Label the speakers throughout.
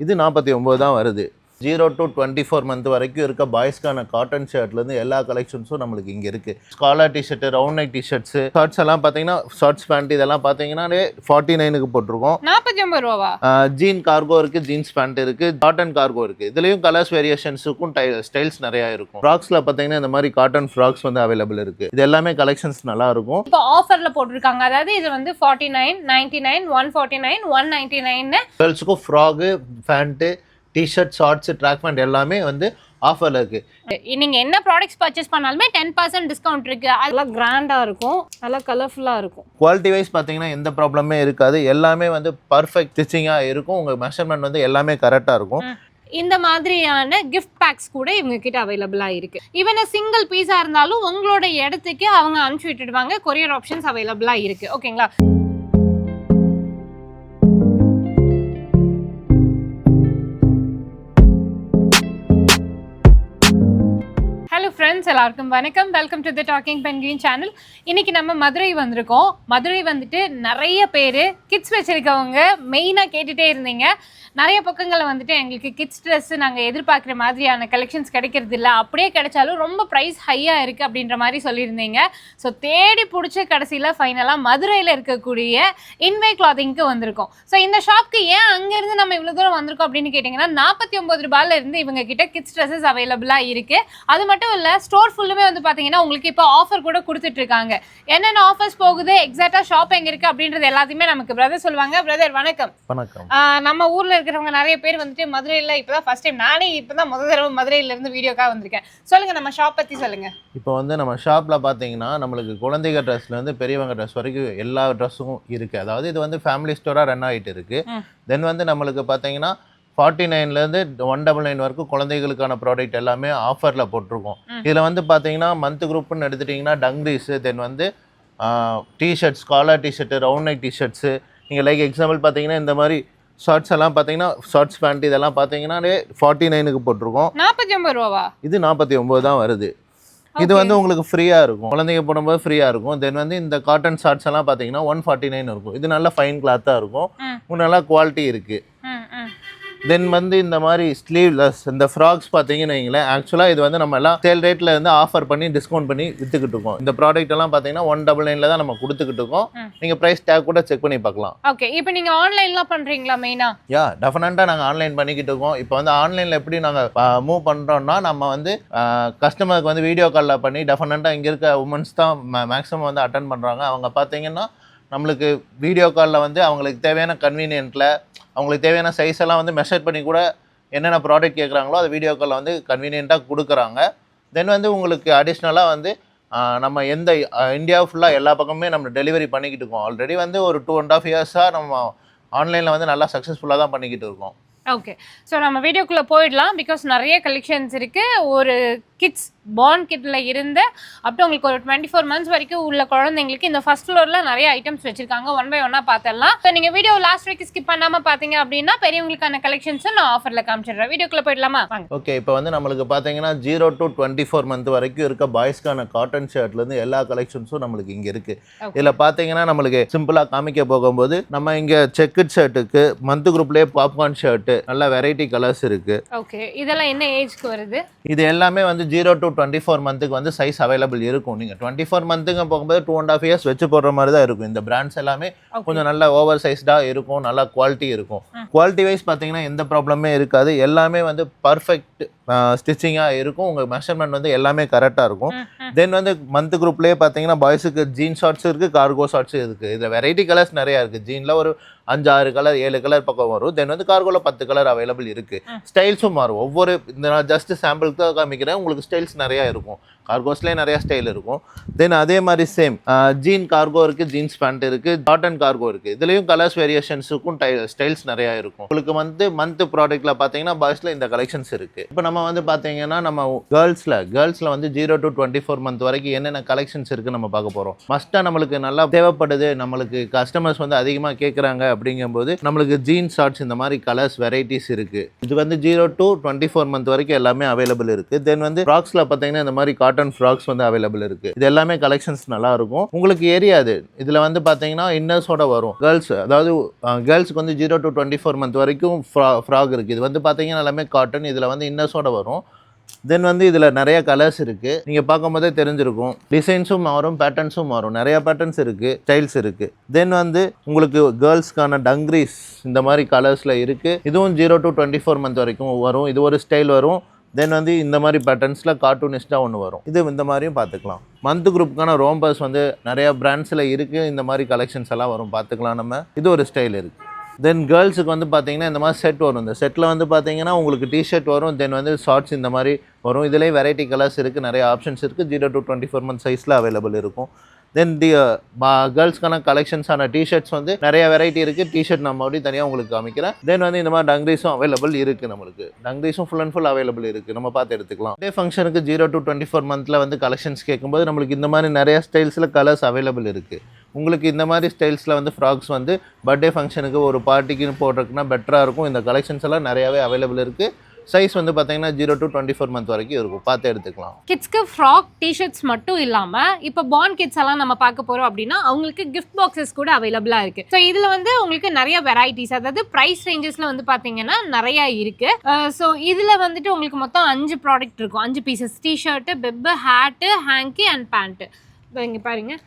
Speaker 1: இது 49 தான் வருது. 0 to 24 மந்த் வரைக்கும் இருக்க பாய்ஸ்க்கான காட்டன் ஷர்ட்லேருந்து எல்லா கலெக்ஷன்ஸும் நம்மளுக்கு இங்கே இருக்குது. Collar t-shirt, round neck t-shirts, shirts எல்லாம் பார்த்தீங்கன்னா ஷார்ட்ஸ் பேண்ட் இதெல்லாம் பார்த்தீங்கன்னா 49க்கு போட்டிருக்கோம்.
Speaker 2: 49 ரூபாவா?
Speaker 1: ஜீன் கார்கோ இருக்குது, ஜீன்ஸ் பேண்ட் இருக்குது, காட்டன் கார்கோ இருக்குது. இதுலேயும் கலர்ஸ் வேரியேஷன்ஸுக்கும் ஸ்டைல்ஸ் நிறையா இருக்கும். ஃப்ராக்ஸில் பார்த்தீங்கன்னா இந்த மாதிரி காட்டன் ஃப்ராக்ஸ் வந்து அவைலபிள் இருக்குது. இது எல்லாமே கலெக்ஷன்ஸ் நல்லா இருக்கும்.
Speaker 2: இப்போ ஆஃபரில் போட்டிருக்காங்க. அதாவது இது வந்து 49, 99, 149, 199.
Speaker 1: கேர்ள்ஸுக்கும் frock, pant, T shirt, shorts, track pant எல்லாமே வந்து ஆஃபரில் இருக்குது.
Speaker 2: நீங்கள் என்ன ப்ராடக்ட்ஸ் பர்ச்சேஸ் பண்ணாலுமே 10% டிஸ்கவுண்ட் இருக்குது. அதெல்லாம் கிராண்டாக இருக்கும், நல்லா கலர்ஃபுல்லாக இருக்கும்.
Speaker 1: குவாலிட்டி வைஸ் பார்த்தீங்கன்னா எந்த ப்ராப்ளமே இருக்காது. எல்லாமே வந்து பர்ஃபெக்ட் ஸ்டிச்சிங்காக இருக்கும். உங்கள் மெஷர்மெண்ட் வந்து எல்லாமே கரெக்டாக இருக்கும்.
Speaker 2: இந்த மாதிரியான கிஃப்ட் பேக்ஸ் கூட இவங்க கிட்ட அவைலபிளாக இருக்குது. ஈவன் சிங்கிள் பீஸாக இருந்தாலும் உங்களோட இடத்துக்கு அவங்க அனுப்பிச்சு விட்டுடுவாங்க. கொரியர் ஆப்ஷன்ஸ் அவைலபிளாக இருக்குது. ஓகேங்களா? ஹலோ ஃப்ரெண்ட்ஸ், எல்லாருக்கும் வணக்கம். Welcome to the docking penguin channel. இன்றைக்கி நம்ம மதுரை வந்திருக்கோம். மதுரை வந்துட்டு நிறைய பேர் கிட்ஸ் வச்சுருக்கவங்க மெயினாக கேட்டுகிட்டே இருந்தீங்க. நிறைய பக்கங்களில் வந்துட்டு எங்களுக்கு கிட்ஸ் ட்ரெஸ்ஸு நாங்கள் எதிர்பார்க்குற மாதிரியான கலெக்ஷன்ஸ் கிடைக்கிறது இல்லை, அப்படியே கிடைச்சாலும் ரொம்ப ப்ரைஸ் ஹையாக இருக்குது அப்படின்ற மாதிரி சொல்லியிருந்தீங்க. ஸோ தேடி பிடிச்ச கடைசியில் ஃபைனலாக மதுரையில் இருக்கக்கூடிய இன்வே கிளாத்திங்க்கு வந்திருக்கோம். ஸோ இந்த ஷாப்க்கு ஏன் அங்கேருந்து நம்ம இவ்வளோ தூரம் வந்திருக்கோம் அப்படின்னு கேட்டிங்கன்னா 49 ரூபாயிலிருந்து இவங்க கிட்ட கிட்ஸ் ட்ரெஸ்ஸஸ் அவைலபிளாக இருக்குது. அது மட்டும் இல்லை, ஸ்டோர் ஃபுல்லுமே வந்து பார்த்தீங்கன்னா உங்களுக்கு இப்போ ஆஃபர் கூட கொடுத்துட்ருக்காங்க. என்னென்ன ஆஃபர்ஸ் போகுது, எக்ஸாக்டாக ஷாப் எங்கே இருக்குது அப்படின்றது எல்லாத்தையுமே நமக்கு பிரதர் சொல்லுவாங்க. பிரதர் வணக்கம்.
Speaker 1: வணக்கம்.
Speaker 2: நம்ம ஊரில் இருக்கிறவங்க நிறைய பேர் வந்துட்டு மதுரையில் இப்போ தான் ஃபர்ஸ்ட் டைம், நானே இப்போ தான் முதல் தடவை மதுரையிலேருந்து வீடியோக்காக வந்திருக்கேன். சொல்லுங்கள், நம்ம ஷாப் பற்றி சொல்லுங்கள்.
Speaker 1: இப்போ வந்து நம்ம ஷாப்பில் பார்த்தீங்கன்னா நம்மளுக்கு குழந்தைங்க ட்ரெஸ்லேருந்து பெரியவங்க ட்ரெஸ் வரைக்கும் எல்லா ட்ரெஸ்ஸும் இருக்குது. அதாவது இது வந்து ஃபேமிலி ஸ்டோராக ரன் ஆகிட்டு இருக்குது. தென் வந்து நம்மளுக்கு பார்த்தீங்கன்னா 49லேருந்து 199 வரைக்கும் குழந்தைகளுக்கான ப்ராடக்ட் எல்லாமே ஆஃபரில் போட்டிருக்கோம். இதில் வந்து பார்த்தீங்கன்னா மந்த் குரூப்னு எடுத்துட்டிங்கன்னா டங்க்ரீஸு, தென் வந்து t-shirts, collar t-shirt, round neck t-shirts. நீங்கள் லைக் எக்ஸாம்பிள் பார்த்தீங்கன்னா இந்த மாதிரி ஷார்ட்ஸ் எல்லாம் பார்த்தீங்கன்னா ஷார்ட்ஸ் பேண்ட் இதெல்லாம் பார்த்தீங்கன்னா 49க்கு போட்டிருக்கோம்.
Speaker 2: 49 ரூபாவா?
Speaker 1: இது 49 தான் வருது. இது வந்து உங்களுக்கு ஃப்ரீயாக இருக்கும். குழந்தைங்க போடும்போது ஃப்ரீயாக இருக்கும். தென் வந்து இந்த காட்டன் ஷார்ட்ஸ் எல்லாம் பார்த்தீங்கன்னா 149 இருக்கும். இது நல்லா ஃபைன் கிளாத்தாக இருக்கும். நல்லா குவாலிட்டி இருக்குது. தென் வந்து இந்த மாதிரி ஸ்லீவ்லெஸ் இந்த ஃப்ராக்ஸ் பார்த்தீங்கன்னு வைங்களேன், ஆக்சுவலாக இது வந்து நம்ம எல்லாம் சேல் ரேட்டில் இருந்து ஆஃபர் பண்ணி டிஸ்கவுண்ட் பண்ணி விற்றுக்கிட்டு இருக்கோம். இந்த ப்ராடக்ட் எல்லாம் பார்த்தீங்கன்னா 199 தான் நம்ம கொடுத்துக்கிட்டு இருக்கோம். நீங்கள் ப்ரைஸ் டேக் கூட செக் பண்ணி பார்க்கலாம்.
Speaker 2: ஓகே, இப்போ நீங்கள் ஆன்லைன்லாம் பண்ணுறீங்களா மெயினாக?
Speaker 1: யா, டெஃபினட்டாக நாங்கள் ஆன்லைன் பண்ணிக்கிட்டு இருக்கோம். இப்போ வந்து ஆன்லைனில் எப்படி நாங்கள் மூவ் பண்ணுறோம்னா, நம்ம வந்து கஸ்டமருக்கு வந்து வீடியோ காலில் பண்ணி டெஃபினட்டாக இங்கே இருக்க உமன்ஸ் தான் மேக்ஸிமம் வந்து அட்டன் பண்ணுறாங்க. அவங்க பார்த்தீங்கன்னா நம்மளுக்கு வீடியோ காலில் வந்து அவங்களுக்கு தேவையான கன்வீனியன்ட்டில் அவங்களுக்கு தேவையான சைஸ் எல்லாம் வந்து மெஷர் பண்ணி கூட என்னென்ன ப்ராடக்ட் கேட்குறாங்களோ அதை வீடியோ காலில் வந்து கன்வீனியண்ட்டாக கொடுக்குறாங்க. தென் வந்து உங்களுக்கு அடிஷ்னலாக வந்து நம்ம எந்த இந்தியா ஃபுல்லாக எல்லா பக்கமுமே நம்ம டெலிவரி பண்ணிக்கிட்டு இருக்கோம். ஆல்ரெடி வந்து ஒரு 2.5 இயர்ஸாக நம்ம ஆன்லைனில் வந்து நல்லா சக்ஸஸ்ஃபுல்லாக தான் பண்ணிக்கிட்டு இருக்கோம்.
Speaker 2: ஓகே, ஸோ நம்ம வீடியோக்குள்ளே போயிடலாம். பிகாஸ் நிறைய கலெக்ஷன்ஸ் இருக்குது. ஒரு கிட்ஸ் பார்ன் கிட்டில் இருந்து அப்புறம் உங்களுக்கு ஒரு 24 மந்த்ஸ் வரைக்கும் உள்ள குழந்தைங்களுக்கு இந்த ஃபர்ஸ்ட் ஃப்ளோரில் நிறைய ஐட்டம்ஸ் வச்சுருக்காங்க. ஒன் பை ஒன்னாக பார்த்துடலாம். ஸோ நீங்கள் வீடியோ லாஸ்ட் வரைக்கும் ஸ்கிப் பண்ணாமல் பார்த்தீங்க அப்படின்னா பெரியவங்களுக்கான கலெக்ஷன்ஸும் நான் ஆஃபரில் காமிச்சிடுறேன். வீடியோக்குள்ளே போயிடலாமா?
Speaker 1: ஓகே, இப்போ வந்து நம்மளுக்கு பார்த்தீங்கன்னா 0 to 24 மந்த் வரைக்கும் இருக்க பாய்ஸ்க்கான காட்டன் ஷர்ட்லேருந்து எல்லா கலெக்ஷன்ஸும் நம்மளுக்கு இங்கே இருக்குது. இதில் பார்த்தீங்கன்னா நம்மளுக்கு சிம்பிளாக காமிக்க போகும்போது நம்ம இங்கே செக்குட் ஷர்ட்டுக்கு மந்த் குரூப்லேயே பாப்கார்ன் ஷர்ட்டு நல்ல வெரைட்டி கலர்ஸ் இருக்குது.
Speaker 2: ஓகே, இதெல்லாம் என்ன ஏஜ்க்கு வருது?
Speaker 1: இது எல்லாமே வந்து 0 to 24 மந்த்துக்கு வந்து சைஸ் அவைலபிள் இருக்கும். நீங்கள் 24 மந்த்துக்கு போகும்போது 2.5 இயர்ஸ் வச்சு போடுற மாதிரி தான் இருக்கும். இந்த பிராண்ட்ஸ் எல்லாமே கொஞ்சம் நல்ல ஓவர் சைஸ்டாக இருக்கும், நல்லா குவாலிட்டி இருக்கும். குவாலிட்டி வைஸ் பார்த்தீங்கன்னா எந்த ப்ராப்ளமே இருக்காது. எல்லாமே வந்து பர்ஃபெக்ட் ஸ்டிச்சிங்காக இருக்கும். உங்கள் மெஷர்மெண்ட் வந்து எல்லாமே கரெக்டாக இருக்கும். தென் வந்து மந்த் குரூப்லேயே பார்த்தீங்கன்னா பாய்ஸுக்கு ஜீன் ஷார்ட்ஸ் இருக்குது, கார்கோ ஷார்ட்ஸ் இருக்குது. இதில் வெரைட்டி கலர்ஸ் நிறையா இருக்குது. ஜீனில் ஒரு 5-6 கலர் 7 கலர் பக்கம் வரும். தென் வந்து கார்கோவில் 10 கலர் அவைலபிள் இருக்குது. ஸ்டைல்ஸும் மாறும். ஒவ்வொரு இந்த நான் ஜஸ்ட் சாம்பிளுக்கு தான் காமிக்கிறேன். உங்களுக்கு ஸ்டைல்ஸ் நிறையா இருக்கும். கார்கோஸ்லேயே நிறையா ஸ்டைல் இருக்கும். தென் அதே மாதிரி சேம் ஜீன் கார்கோ இருக்குது, ஜீன்ஸ் பேண்ட் இருக்குது, காட்டன் கார்கோ இருக்குது. இதுலேயும் கலர்ஸ் வேரியேஷன்ஸுக்கும் ஸ்டைல்ஸ் நிறையா இருக்கும். உங்களுக்கு வந்து மந்த் ப்ராடக்ட்டில் பார்த்தீங்கன்னா பாய்ஸில் இந்த கலெக்ஷன்ஸ் இருக்குது. இப்போ நம்ம வந்து பார்த்தீங்கன்னா நம்ம கேர்ள்ஸில் வந்து 0 to 24 மந்த் வரைக்கும் என்னென்ன கலெக்ஷன்ஸ் இருக்குன்னு நம்ம பார்க்க போகிறோம். மஸ்ட்டாக நம்மளுக்கு நல்லா தேவைப்படுது, நம்மளுக்கு கஸ்டமர்ஸ் வந்து அதிகமாக கேட்குறாங்க அப்படிங்கும்போது நம்மளுக்கு ஜீன்ஸ் ஷார்ட்ஸ் இந்த மாதிரி கலர்ஸ் வெரைட்டிஸ் இருக்குது. இது வந்து 0 to 24 மந்த் வரைக்கும் எல்லாமே அவைலபிள் இருக்குது. தென் வந்து ஃப்ராக்ஸில் பார்த்தீங்கன்னா இந்த மாதிரி காட்டன் காட்டன் ஃப்ராக்ஸ் வந்து அவைலபிள் இருக்குது. இது எல்லாமே கலெக்ஷன்ஸ் நல்லா இருக்கும். உங்களுக்கு ஏரியாது இதில் வந்து பார்த்தீங்கன்னா இன்னர்ஸோட வரும். கேர்ள்ஸ் அதாவது கேர்ள்ஸுக்கு வந்து 0 to 24 மந்த் வரைக்கும் ஃப்ராக் இருக்குது. இது வந்து பார்த்தீங்கன்னா எல்லாமே காட்டன். இதில் வந்து இன்னர்ஸோட வரும். தென் வந்து இதில் நிறைய கலர்ஸ் இருக்குது. நீங்கள் பார்க்கும்போதே தெரிஞ்சிருக்கும். டிசைன்ஸும் மாறும், பேட்டர்ன்ஸும் மாறும். நிறைய பேட்டர்ன்ஸ் இருக்குது, ஸ்டைல்ஸ் இருக்குது. தென் வந்து உங்களுக்கு கேர்ள்ஸ்க்கான டங்க்ரீஸ் இந்த மாதிரி கலர்ஸில் இருக்குது. இதுவும் 0 to 24 மந்த் வரைக்கும் வரும். இது ஒரு ஸ்டைல் வரும். தென் வந்து இந்த மாதிரி பேட்டர்ன்ஸில் கார்ட்டூனிஸ்டாக ஒன்று வரும். இது இந்த மாதிரியும் பார்த்துக்கலாம். மந்த் குரூப்புக்கான ரோம்பர்ஸ் வந்து நிறையா பிராண்ட்ஸில் இருக்குது. இந்த மாதிரி கலெக்ஷன்ஸ் எல்லாம் வரும், பார்த்துக்கலாம் நம்ம. இது ஒரு ஸ்டைல் இருக்குது. தென் கேர்ள்ஸுக்கு வந்து பார்த்தீங்கன்னா இந்த மாதிரி செட் வரும். இந்த செட்டில் வந்து பார்த்தீங்கன்னா உங்களுக்கு டிஷர்ட் வரும். தென் வந்து ஷார்ட்ஸ் இந்த மாதிரி வரும். இதிலே வெரைட்டி கலர்ஸ் இருக்குது, நிறைய ஆப்ஷன்ஸ் இருக்குது. 0 to 24 மந்த் சைஸில் அவைலபிள் இருக்கும். தென் கேர்ள்ஸ்க்கான கலெக்ஷன்ஸான டிஷர்ட்ஸ் வந்து நிறைய வெரைட்டி இருக்குது. டிஷர்ட் நம்ம அப்படி தனியாக உங்களுக்கு காமிக்கிறேன். தென் வந்து இந்த மாதிரி டங்க்ரீஸும் அவைலபிள் இருக்குது. நம்மளுக்கு டங்க்ரீஸும் ஃபுல் அண்ட் ஃபுல் அவைலபிள் இருக்குது. நம்ம பார்த்து எடுத்துக்கலாம். டே ஃபங்க்ஷனுக்கு 0 to 24 மந்தில் வந்து கலெக்ஷன்ஸ் கேட்கும்போது நம்மளுக்கு இந்த மாதிரி நிறைய ஸ்டைல்ஸில் கலர்ஸ் அவைலபிள் இருக்குது. உங்களுக்கு இந்த மாதிரி ஸ்டைல்ஸில் வந்து ஃப்ராக்ஸ் வந்து பர்த்டே ஃபங்க்ஷனுக்கு ஒரு பார்ட்டிக்குன்னு போடுறதுக்குன்னா பெட்டராக இருக்கும். இந்த கலெக்ஷன்ஸ் எல்லாம் நிறையாவே அவைலபிள் இருக்குது. சைஸ் வந்து பார்த்தீங்கன்னா 0 to 24 மந்த் வரைக்கும் இருக்கும். பார்த்து எடுத்துக்கலாம்.
Speaker 2: கிட்ஸ்க்கு ஃப்ராக் டிஷர்ட்ஸ் மட்டும் இல்லாமல் இப்போ பார்ன் கிட்ஸ் எல்லாம் நம்ம பார்க்க போகிறோம் அப்படின்னா அவங்களுக்கு கிஃப்ட் பாக்ஸஸ் கூட அவைலபிளாக இருக்குது. ஸோ இதில் வந்து உங்களுக்கு நிறைய வெரைட்டிஸ், அதாவது ப்ரைஸ் ரேஞ்சஸில் வந்து பார்த்தீங்கன்னா நிறையா இருக்குது. ஸோ இதில் வந்துட்டு உங்களுக்கு மொத்தம் 5 ப்ராடக்ட் இருக்கும். 5 பீசஸ்: டிஷர்ட்டு, பெப்பு, ஹேட்டு, ஹேங்கி அண்ட் பேண்ட்டு. இப்போ இங்கே பாருங்கள்,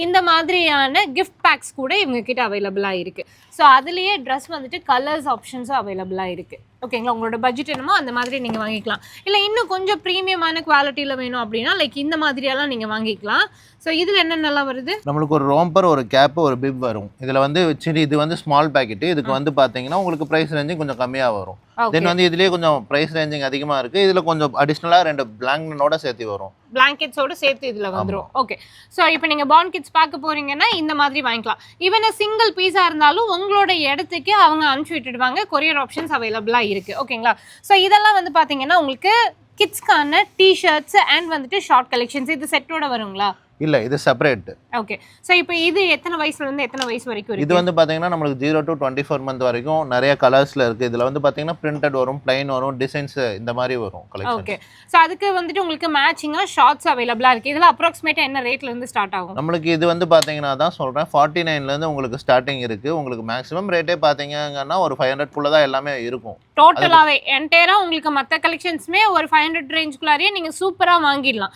Speaker 2: இந்த மாதிரியான கிஃப்ட் பேக்ஸ் கூட இவங்கக்கிட்ட அவைலபிளாக இருக்குது. ஸோ அதுலேயே ட்ரெஸ் வந்துட்டு கலர்ஸ் ஆப்ஷன்ஸும் அவைலபிளாக இருக்குது. ஓகேங்களா, உங்களோட பட்ஜெட் என்னமோ அந்த மாதிரி நீங்கள் வாங்கிக்கலாம். இல்லை இன்னும் கொஞ்சம் ப்ரீமியமான குவாலிட்டியில் வேணும் அப்படின்னா லைக் இந்த மாதிரியெல்லாம் நீங்கள் வாங்கிக்கலாம். ஸோ இதில் என்னென்னலாம் வருது?
Speaker 1: நம்மளுக்கு ஒரு ரோம்பர், ஒரு கேப்பு, ஒரு பிப் வரும். இதில் வந்து இது வந்து ஸ்மால் பேக்கெட்டு. இதுக்கு வந்து பார்த்தீங்கன்னா உங்களுக்கு ப்ரைஸ் ரேஞ்சிங் கொஞ்சம் கம்மியாக வரும். தென் வந்து இதுலேயே கொஞ்சம் ப்ரைஸ் ரேஞ்சிங் அதிகமாக இருக்குது. இதில் கொஞ்சம் அடிஷ்னலாக 2 பிளாங்கெட்டோட சேர்த்து வரும்.
Speaker 2: பிளாங்கெட்ஸோடு சேர்த்து இதில் வந்துடும். ஓகே, ஸோ இப்போ நீங்கள் பார்ன் கிட்ஸ் பார்க்க போகிறீங்கன்னா இந்த மாதிரி வாங்கிக்கலாம். ஈவன் சிங்கிள் பீஸாக இருந்தாலும் உங்களோட இடத்துக்கு அவங்க அனுப்பிச்சி விட்டுடுவாங்க. கொரியர் ஆப்ஷன்ஸ் அவைலபிளாக இருக்குது. ஓகேங்களா, ஸோ இதெல்லாம் வந்து பார்த்தீங்கன்னா உங்களுக்கு கிட்ஸ்க்கான டிஷர்ட்ஸ் அண்ட் வந்துட்டு ஷார்ட் கலெக்ஷன்ஸ். இது செட்டோட வருங்களா?
Speaker 1: இல்லை, இது செப்பரேட்.
Speaker 2: ஓகே, ஸோ இப்போ இது எத்தனை வயசுலேருந்து எத்தனை வயசு வரைக்கும் இருக்குது?
Speaker 1: இது வந்து பார்த்தீங்கன்னா நம்மளுக்கு 0 to 24 மந்த் வரைக்கும் நிறைய கலர்ஸில் இருக்குது. இதில் வந்து பார்த்தீங்கன்னா பிரிண்டட் வரும், பிளைன் வரும், டிசைன்ஸ் இந்த மாதிரி வரும் கலெக்ஷன்.
Speaker 2: ஓகே, ஸோ அதுக்கு வந்துட்டு உங்களுக்கு மேட்சிங்காக ஷார்ட்ஸ் அவைலபிளாக இருக்குது. இதில் அப்ராக்சிமேட்டாக என்ன ரேட்லேருந்து ஸ்டார்ட் ஆகும்?
Speaker 1: நம்மளுக்கு இது வந்து பார்த்தீங்கன்னா தான் சொல்கிறேன், 49லேருந்து உங்களுக்கு ஸ்டார்டிங் இருக்குது. உங்களுக்கு மேக்ஸிமம் ரேட்டே பார்த்தீங்கன்னா ஒரு 500 தான் எல்லாமே இருக்கும்.
Speaker 2: டோட்டலாகவே என்டையராக உங்களுக்கு மற்ற கலெக்ஷன்ஸுமே ஒரு 500 ரேஞ்சுக்குள்ளாரியே நீங்கள் சூப்பராக வாங்கிடலாம்.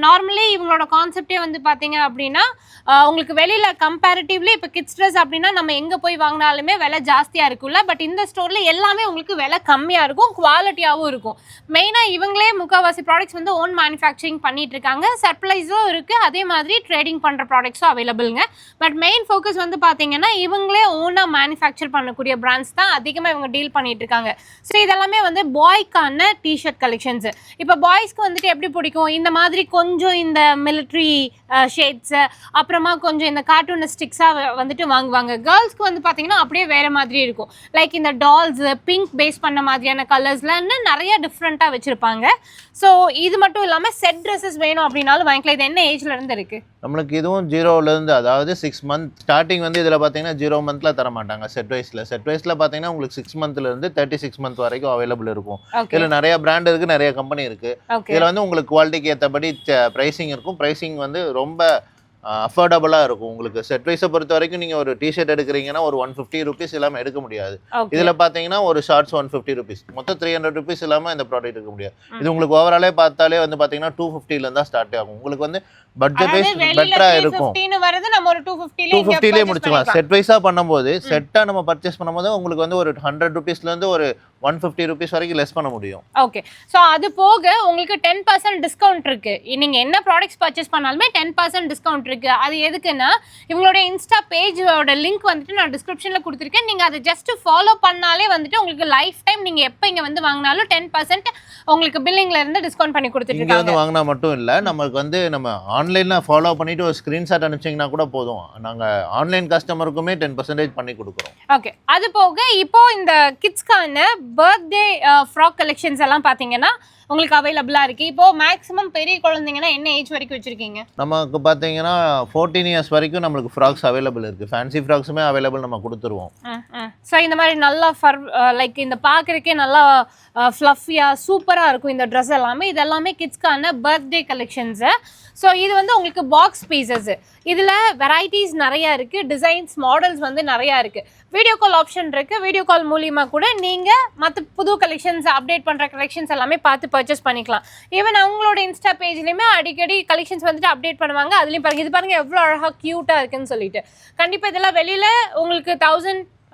Speaker 2: நார்மலி இவங்களோட கான்செப்டே வந்து பார்த்தீங்க அப்படின்னா உங்களுக்கு வெளியில் கம்பேரிட்டிவ்லி இப்போ கிட்ஸ் ட்ரெஸ் அப்படின்னா நம்ம எங்கே போய் வாங்கினாலுமே விலை ஜாஸ்தியாக இருக்கும்ல. பட் இந்த ஸ்டோரில் எல்லாமே உங்களுக்கு விலை கம்மியாக இருக்கும், குவாலிட்டியாகவும் இருக்கும். மெயினாக இவங்களே முக்கால்வாசி ப்ராடக்ட்ஸ் வந்து ஓன் மேனுஃபேக்சரிங் பண்ணிட்டு இருக்காங்க. சர்ப்ரைஸும் இருக்குது, அதே மாதிரி ட்ரேடிங் பண்ணுற ப்ராடக்ட்ஸும் அவைலபிள்ங்க. பட் மெயின் ஃபோக்கஸ் வந்து பார்த்தீங்கன்னா இவங்களே ஓனாக மேனுஃபேக்சர் பண்ணக்கூடிய பிராண்ட்ஸ் தான் அதிகமாக இவங்க டீல் பண்ணிட்டு இருக்காங்க. ஸோ இதெல்லாமே வந்து பாய்க்கான டிஷர்ட் கலெக்ஷன்ஸ். இப்போ பாய்ஸ்க்கு வந்துட்டு எப்படி பிடிக்கும், இந்த மாதிரி கொஞ்சம் இந்த மிலிட்ரி ஷேட்ஸு, அப்புறமா கொஞ்சம் இந்த கார்ட்டூனிஸ்டிக்ஸாக வந்துட்டு வாங்குவாங்க. கேர்ள்ஸ்க்கு வந்து பார்த்தீங்கன்னா அப்படியே வேறு மாதிரி இருக்கும். லைக் இந்த டால்ஸு, பிங்க் பேஸ் பண்ண மாதிரியான கலர்ஸ்லன்னு நிறைய டிஃப்ரெண்ட்டாக வச்சுருப்பாங்க. ஸோ இது மட்டும் இல்லாமல் செட் ட்ரெஸ்ஸஸ் வேணும் அப்படின்னாலும் வாங்கிக்கலாம். இது என்ன ஏஜ்லேருந்து இருக்குது?
Speaker 1: நம்மளுக்கு இதுவும் 0லேருந்து, அதாவது 6 மந்த் ஸ்டார்டிங் வந்து இதில் பார்த்தீங்கன்னா 0 மந்த்தில் தர மாட்டாங்க. செட் வைஸில் பார்த்தீங்கன்னா உங்களுக்கு 6 மந்த்லேருந்து 36 மந்த் வரைக்கும் அவைலபிள் இருக்கும். இதில் நிறைய பிராண்ட் இருக்குது, நிறைய கம்பெனி இருக்குது. இதில் வந்து உங்களுக்கு குவாலிட்டிக்கு ஏற்றபடி ப்ரைஸிங் இருக்கும். ப்ரைஸிங் வந்து ரொம்ப அஃபோர்டபுளாக இருக்கும். உங்களுக்கு செட் வைஸை பொறுத்த வரைக்கும் நீங்கள் ஒரு டிஷர்ட் எடுக்கிறீங்கன்னா ஒரு 150 ருபீஸ் இல்லாமல் எடுக்க முடியாது. இதில் பார்த்தீங்கன்னா ஒரு ஷார்ட்ஸ் 150 ருபீஸ், மொத்தம் 300 ருபீஸ் இல்லாமல் இந்த ப்ராடக்ட் எடுக்க முடியாது. இது உங்களுக்கு ஓவராலே பார்த்தாலே வந்து பார்த்தீங்கன்னா 250லேருந்து தான் ஸ்டார்ட் ஆகும். உங்களுக்கு வந்து பட்ஜெட் வைஸ் பெட்டராக இருக்கும். 250லேயே முடிச்சுக்கலாம். செட் வைஸாக பண்ணும்போது, செட்டாக நம்ம பர்ச்சேஸ் பண்ணும்போது உங்களுக்கு வந்து ஒரு 100 ருபீஸ்லேருந்து ஒரு 150 ருபீஸ் வரைக்கும் லெஸ் பண்ண முடியும்.
Speaker 2: ஓகே, ஸோ அது போக உங்களுக்கு 10% டிஸ்கவுண்ட் இருக்கு. நீங்கள் என்ன ப்ராடக்ட்ஸ் பர்ச்சேஸ் பண்ணாலுமே 10% டிஸ்கவுண்ட் இருக்கு. அது எதுக்குன்னா இவங்களோட இன்ஸ்டா பேஜோட லிங்க் வந்துட்டு நான் டிஸ்கிரிப்ஷனில் கொடுத்துருக்கேன். நீங்கள் அதை ஜஸ்ட் ஃபாலோ பண்ணாலே வந்துட்டு உங்களுக்கு லைஃப் டைம் நீங்கள் எப்போ இங்கே வந்து வாங்கினாலும் 10% உங்களுக்கு பில்லிங்ல இருந்து டிஸ்கவுண்ட் பண்ணி கொடுத்துட்டு
Speaker 1: இங்கே வந்து வாங்கினா மட்டும் இல்லை, நமக்கு வந்து நம்ம ஆன்லைனில் ஃபாலோ பண்ணிட்டு ஒரு ஸ்க்ரீன்ஷாட் அனுப்பிச்சிங்கன்னா கூட போதும். நாங்கள் ஆன்லைன் கஸ்டமருக்குமே 10% பண்ணி கொடுக்குறோம்.
Speaker 2: ஓகே, அது போக இப்போ இந்த கிட்ஸ்க்கான பர்த்டே ஃப்ராக் கலெக்ஷன்ஸ் எல்லாம் பார்த்தீங்கன்னா உங்களுக்கு அவைலபிளாக இருக்குது. இப்போது மேக்ஸிமம் பெரிய குழந்தைங்கன்னா என்ன ஏஜ் வரைக்கும் வச்சுருக்கீங்க?
Speaker 1: நமக்கு பார்த்தீங்கன்னா 14 இயர்ஸ் வரைக்கும் நம்மளுக்கு ஃப்ராக்ஸ் அவைலபிள் இருக்குது. ஃபேன்சி ஃப்ராக்ஸுமே அவைலபிள் நம்ம கொடுத்துருவோம்.
Speaker 2: ஸோ இந்த மாதிரி நல்லா லைக் இந்த பார்க்குறக்கே நல்லா ஃப்ளஃபியாக சூப்பராக இருக்கும் இந்த ட்ரெஸ் எல்லாமே. இது எல்லாமே கிட்ஸ்க்கான பர்த்டே கலெக்ஷன்ஸு. ஸோ இது வந்து உங்களுக்கு பாக்ஸ் பீசஸ். இதில் வெரைட்டிஸ் நிறையா இருக்குது, டிசைன்ஸ் மாடல்ஸ் வந்து நிறையா இருக்குது. வீடியோ கால் ஆப்ஷன் இருக்குது. வீடியோ கால் மூலியமாக கூட நீங்கள் மற்ற புது கலெக்ஷன்ஸ் அப்டேட் பண்ணுற கலெக்ஷன்ஸ் எல்லாமே பார்த்து பர்ச்சேஸ் பண்ணிக்கலாம். ஈவன் அவங்களோட இன்ஸ்டா பேஜ்லேயுமே அடிக்கடி கலெக்ஷன்ஸ் வந்துட்டு அப்டேட் பண்ணுவாங்க. அதுலேயும் பாருங்கள், இது பாருங்கள் எவ்வளோ அழகாக க்யூட்டாக இருக்குன்னு சொல்லிட்டு. கண்டிப்பாக இதெல்லாம் வெளியில் உங்களுக்கு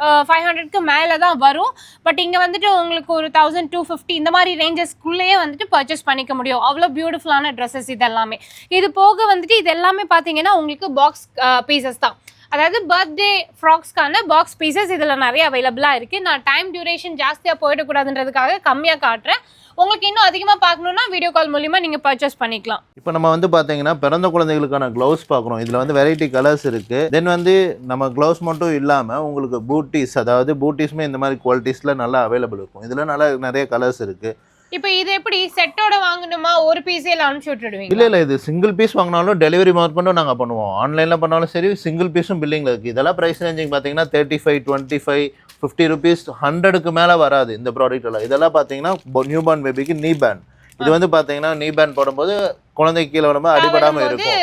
Speaker 2: 1500க்கு மேலே தான் வரும். பட் இங்கே வந்துட்டு உங்களுக்கு ஒரு 1250 இந்த மாதிரி ரேஞ்சஸ்க்குள்ளேயே வந்துட்டு பர்ச்சேஸ் பண்ணிக்க முடியும். அவ்வளோ பியூட்டிஃபுல்லான ட்ரெஸ்ஸஸ் இது எல்லாமே. இது போக வந்துட்டு இது எல்லாமே பார்த்தீங்கன்னா உங்களுக்கு பாக்ஸ் பீசஸ் தான். அதாவது பர்த்டே ஃப்ராக்ஸ்க்கான பாக்ஸ் பீசஸ் இதில் நிறைய அவைலபிளாக இருக்குது. நான் டைம் டியூரேஷன் ஜாஸ்தியாக போயிடக்கூடாதுன்றதுக்காக கம்மியாக காட்டுறேன். உங்களுக்கு இன்னும் அதிகமாக பார்க்கணுன்னா வீடியோ கால் மூலிமா நீங்கள் பர்ச்சேஸ் பண்ணிக்கலாம்.
Speaker 1: இப்போ நம்ம வந்து பார்த்தீங்கன்னா பிறந்த குழந்தைகளுக்கான க்ளவுஸ் பார்க்குறோம். இதில் வந்து வெரைட்டி கலர்ஸ் இருக்குது. தென் வந்து நம்ம க்ளவுஸ் மட்டும் இல்லாமல் உங்களுக்கு பூட்டிஸ், அதாவது பூட்டிஸுமே இந்த மாதிரி குவாலிட்டிஸில் நல்லா அவைலபிள் இருக்கும். இதில் நல்லா நிறைய கலர்ஸ் இருக்குது.
Speaker 2: இப்போ இது எப்படி செட்டோட வாங்கணுமா, ஒரு பீஸே அனுப்பிச்சு விட்டுடுவீங்க?
Speaker 1: இல்லை இது சிங்கிள் பீஸ் வாங்கினாலும் டெலிவரி மார்க்கெட்டும் நாங்கள் பண்ணுவோம். ஆன்லைனில் பண்ணாலும் சரி, சிங்கிள் பீஸும் பில்லிங்கில் இருக்குது. இதெல்லாம் ப்ரைஸ் ரேஞ்சிங் பார்த்தீங்கன்னா 35, 25, 50 ருபீஸ், 100க்கு மேலே வராது இந்த ப்ராடக்ட் எல்லாம். இதெல்லாம் பார்த்தீங்கன்னா நியூ பார்ன் பேபிக்கு நீ பேண்ட். இது வந்து பார்த்தீங்கன்னா நீ பேண்ட் போடும்போது குழந்தைக்கு கீழே உடம்பு அடிபடாமல் இருக்கும்.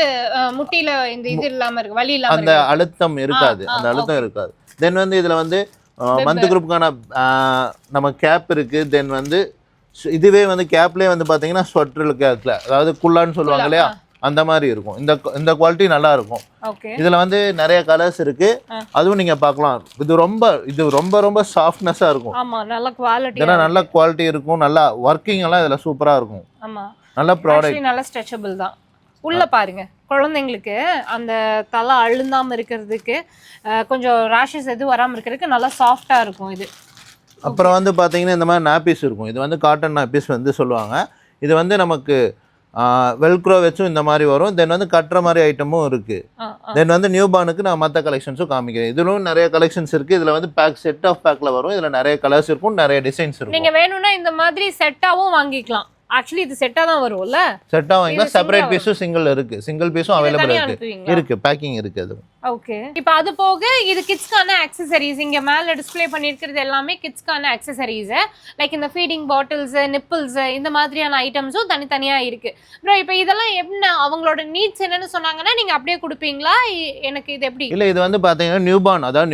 Speaker 2: முட்டியில் இந்த இது இல்லாமல் இருக்கு, வலி இல்லாமல்,
Speaker 1: அந்த அழுத்தம் இருக்காது, அந்த அழுத்தம் இருக்காது. தென் வந்து இதில் வந்து மந்த் குரூப்புக்கான நம்ம கேப் இருக்குது. தென் வந்து இதுவே வந்து கேப்லேயே வந்து பார்த்தீங்கன்னா ஸ்வெட்டர் கேட்கல, அதாவது குல்லான்னு சொல்லுவாங்க இல்லையா, அந்த மாதிரி இருக்கும். இந்த குவாலிட்டி நல்லா இருக்கும். இதில் வந்து நிறைய கலர்ஸ் இருக்கு, அதுவும் நீங்க பார்க்கலாம். இது ரொம்ப சாஃப்ட்னஸா இருக்கும்.
Speaker 2: ஆமா, நல்ல குவாலிட்டி.
Speaker 1: இதெல்லாம் நல்ல குவாலிட்டி இருக்கும். நல்லா ஒர்க்கிங் எல்லாம் இதில் சூப்பரா இருக்கும்.
Speaker 2: ஆமா,
Speaker 1: நல்ல ப்ராடக்ட்,
Speaker 2: நல்ல ஸ்ட்ரெச்சபிள் தான். உள்ள பாருங்க, குழந்தைங்களுக்கு அந்த தலை அழுந்தாம இருக்கிறதுக்கு, கொஞ்சம் ரேஷஸ் எதுவும் வராமல் இருக்கிறதுக்கு நல்லா சாஃப்டா இருக்கும் இது.
Speaker 1: அப்புறம் வந்து பார்த்தீங்கன்னா இந்த மாதிரி நாப்பீஸ் இருக்கும். இது வந்து காட்டன் நாப்பீஸ் வந்து சொல்லுவாங்க. இது வந்து நமக்கு வெல்க்ரோ வச்சும் இந்த மாதிரி வரும். தென் வந்து கட்டுற மாதிரி ஐட்டமும் இருக்குது. தென் வந்து நியூ பார்னுக்கு நான் மற்ற கலெக்ஷன்ஸும் காமிக்கிறேன். இதுலும் நிறைய கலெக்ஷன்ஸ் இருக்குது. இதில் வந்து செட் ஆஃப் பேக்கில் வரும். இதில் நிறைய கலர்ஸ் இருக்கும், நிறைய டிசைன்ஸ் இருக்கும்.
Speaker 2: நீங்கள் வேணும்னா இந்த மாதிரி செட்டாகவும் வாங்கிக்கலாம். ஆக்சுவலி இது செட்டா தான் வரும்ல,
Speaker 1: செட்டா வாங்கிக்கலாம். செப்பரேட் பீஸும் சிங்கிள் இருக்கு, சிங்கிள் பீஸும் அவைலபிள் இருக்கு, பேக்கிங் இருக்கு அது.
Speaker 2: ஓகே, இப்போ அது போக இது கிட்ஸ்க்கான ஆக்சசரிஸ். இங்க மேல டிஸ்ப்ளே பண்ணிருக்கிறது எல்லாமே கிட்ஸ்க்கான ஆக்சசரிஸ். லைக் இந்த ஃபீடிங் பாட்டில்ஸ், நிப்பிள்ஸ், இந்த மாதிரியான ஐட்டம்ஸும் தனித்தனியா இருக்கு. ப்ரோ, இப்போ இதெல்லாம் என்ன அவங்களோட நீட்ஸ் என்னன்னு சொன்னாங்கன்னா நீங்க அப்படியே கொடுப்பீங்களா? எனக்கு இது எப்படி?
Speaker 1: இல்ல, இது வந்து பாத்தீங்கன்னா நியூ பார்ன், அதாவது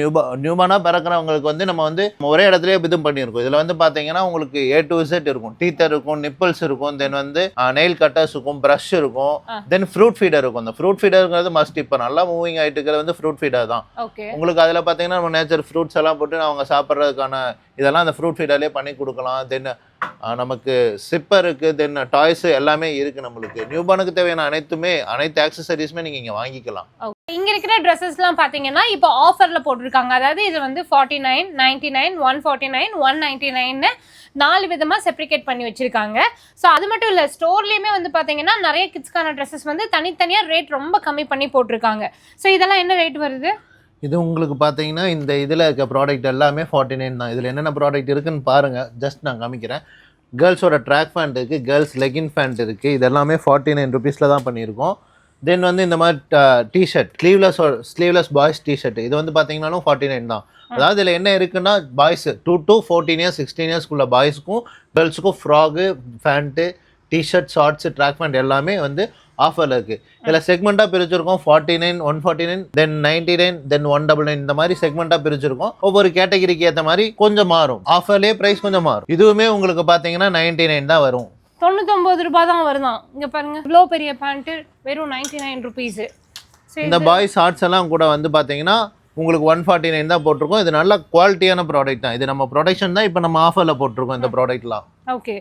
Speaker 1: நியூ பார்னா பிறக்கிறவங்களுக்கு வந்து நம்ம வந்து ஒரே இடத்துலயே இது பண்ணியிருக்கோம். இதுல வந்து பாத்தீங்கன்னா உங்களுக்கு A to Z இருக்கும். டீத்தர் இருக்கும், நிப்பிள்ஸ் இருக்கும், தென் வந்து நெயில் கட்டர்ஸ் இருக்கும், பிரஷ் இருக்கும், தென் ஃப்ரூட் ஃபீடர் இருக்கும். அந்த ஃப்ரூட் ஃபீடர்ங்கிறது மஸ்ட். இப்போ நல்லா மூவிங் ஆயிட்டு இருக்கிறது வந்து ஃப்ரூட் ஃபீடர் தான். உங்களுக்கு அதுல பாத்தீங்கன்னா நம்ம நேச்சர் ஃப்ரூட்ஸ் எல்லாம் போட்டு அவங்க சாப்பிட்றதுக்கான இதெல்லாம் அந்த ஃப்ரூட் ஃபீடர்லேயே பண்ணி கொடுக்கலாம். தென் நமக்கு சிப்பர் இருக்கு, தென் டாய்ஸ் எல்லாமே இருக்கு. நம்மளுக்கு நியூ பார்னுக்கு தேவையான அனைத்து ஆக்சசரிஸுமே நீங்க இங்க வாங்கிக்கலாம்.
Speaker 2: இங்க இருக்கிற ட்ரெஸ்ஸஸ்லாம் பாத்தீங்கன்னா இப்போ ஆஃபர்ல போட்டிருக்காங்க. அதாவது இது வந்து 49, 99, 149, 199 4 விதமா செப்ரிகேட் பண்ணி வச்சிருக்காங்க. ஸோ அது மட்டும் இல்லை, ஸ்டோர்லேயுமே வந்து பார்த்தீங்கன்னா நிறைய கிட்ஸ்க்கான ட்ரெஸ்ஸஸ் வந்து தனித்தனியாக ரேட் ரொம்ப கம்மி பண்ணி போட்டிருக்காங்க. ஸோ இதெல்லாம் என்ன ரேட் வருது?
Speaker 1: இது உங்களுக்கு பார்த்தீங்கன்னா இந்த இதில் இருக்க ப்ராடக்ட் எல்லாமே 49 தான். இதில் என்னென்ன ப்ராடக்ட் இருக்குன்னு பாருங்கள், ஜஸ்ட் நான் காமிக்கிறேன். கேர்ள்ஸோட ட்ராக் பேண்ட் இருக்குது, கேர்ள்ஸ் லெகின் பேண்ட் இருக்குது. இது எல்லாமே 49 ருபீஸில் தான் பண்ணியிருக்கோம். தென் வந்து இந்த மாதிரி டிஷர்ட், ஸ்லீவ்லெஸ் பாய்ஸ் டிஷர்ட், இது வந்து பார்த்தீங்கன்னாலும் 49 தான். அதாவது இதில் என்ன இருக்குன்னா பாய்ஸ் 2 to 14 years 16 இயர்ஸ்க்குள்ள பாய்ஸுக்கும் கேர்ள்ஸுக்கும் frock, pant, T shirt, shorts, track pant எல்லாமே வந்து ஆஃபரில் இருக்குது. இதில் செக்மெண்ட்டாக பிரிச்சிருக்கோம். 49, 149, தென் 99, தென் 199 இந்த மாதிரி செக்மெண்ட்டாக பிரிச்சிருக்கோம். ஒவ்வொரு கேட்டகரிக்கு ஏற்ற மாதிரி கொஞ்சம் மாறும். ஆஃபர்லேயே ப்ரைஸ் கொஞ்சம் மாறும். இதுவுமே உங்களுக்கு பார்த்தீங்கன்னா 99 தான் வரும்.
Speaker 2: 99 ரூபாய் தான் வருதான். இங்கே பாருங்க, இவ்வளோ பெரிய பேண்ட்டு வெறும் 99 ருபீஸு.
Speaker 1: இந்த பாய்ஸ் ஷார்ட்ஸ் எல்லாம் கூட வந்து பார்த்தீங்கன்னா உங்களுக்கு 149 தான் போட்டிருக்கோம். இது நல்ல குவாலிட்டியான ப்ராடக்ட் தான். இது நம்ம ப்ரொடக்ஷன் தான் இப்போ நம்ம ஆஃபரில் போட்டிருக்கோம் இந்த ப்ராடக்ட்லாம்.
Speaker 2: ஓகே.